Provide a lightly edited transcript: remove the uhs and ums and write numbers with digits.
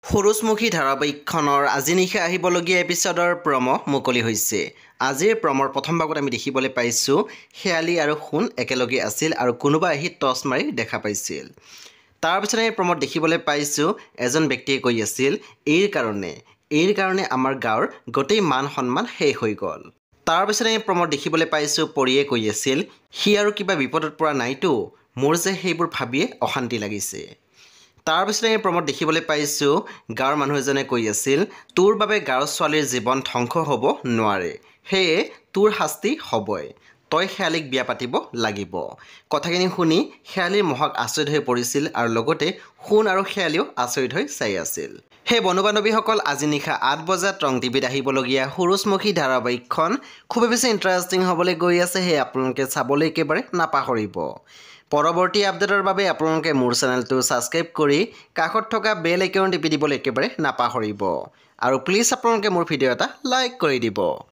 সূৰুজমুখী ধাৰাবাহিকখনৰ আজি নিশা আহিবলগীয়া এপিছডৰ প্ৰম' মুকলি হৈছে। আজিৰ প্ৰমৰ প্ৰথম ভাগত আমি দেখিবলৈ পাইছোঁ শেৱালি আৰু সোণ একেলগে আছিল আৰু কোনোবা আহি টৰ্চ মাৰি দেখা পাইছিল। তাৰপিছত আমি প্ৰমত দেখিবলৈ পাইছোঁ এজন ব্যক্তিয়ে কৈ আছিল এইৰ কাৰণে আমাৰ গাঁৱৰ গোটেই মান সন্মান শেষ হৈ গ'ল। তাৰপিছত আমি প্ৰমত দেখিবলৈ পাইছোঁ পৰিয়ে কৈ আছিল সি আৰু কিবা বিপদত পৰা নাইতো, মোৰ যে সেইবোৰ ভাবিয়ে অশান্তি লাগিছে। তাৰপিছত আমি প্ৰমত দেখিবলৈ পাইছোঁ গাঁৱৰ মানুহ এজনে কৈ আছিল তোৰ বাবে গাঁৱৰ ছোৱালীৰ জীৱন ধ্বংস হ'ব নোৱাৰে, সেয়ে তোৰ শাস্তি হ'বই, তই শেৱালিক বিয়া পাতিব লাগিব। কথাখিনি শুনি শেৱালিৰ মহক আচৰিত হৈ পৰিছিল আৰু লগতে সোণ আৰু শেৱালিও আচৰিত হৈ চাই আছিল। সেই বন্ধু বান্ধৱীসকল আজি নিশা ৮ বজাত ৰং টিভিত আহিবলগীয়া সূৰুজমুখী ধাৰাবাহিকখন খুবেই বেছি ইণ্টাৰেষ্টিং হ'বলৈ গৈ আছে, সেয়ে আপোনালোকে চাবলৈ একেবাৰে নাপাহৰিব। পৰৱৰ্তী আপডেটৰ বাবে আপোনালোকে মোৰ চেনেলটো ছাবস্ক্ৰাইব কৰি কাষত থকা বেল আইকন টিপি দিবলৈ একেবাৰে নাপাহৰিব আৰু প্লিজ আপোনালোকে মোৰ ভিডিঅ' এটা লাইক কৰি দিব।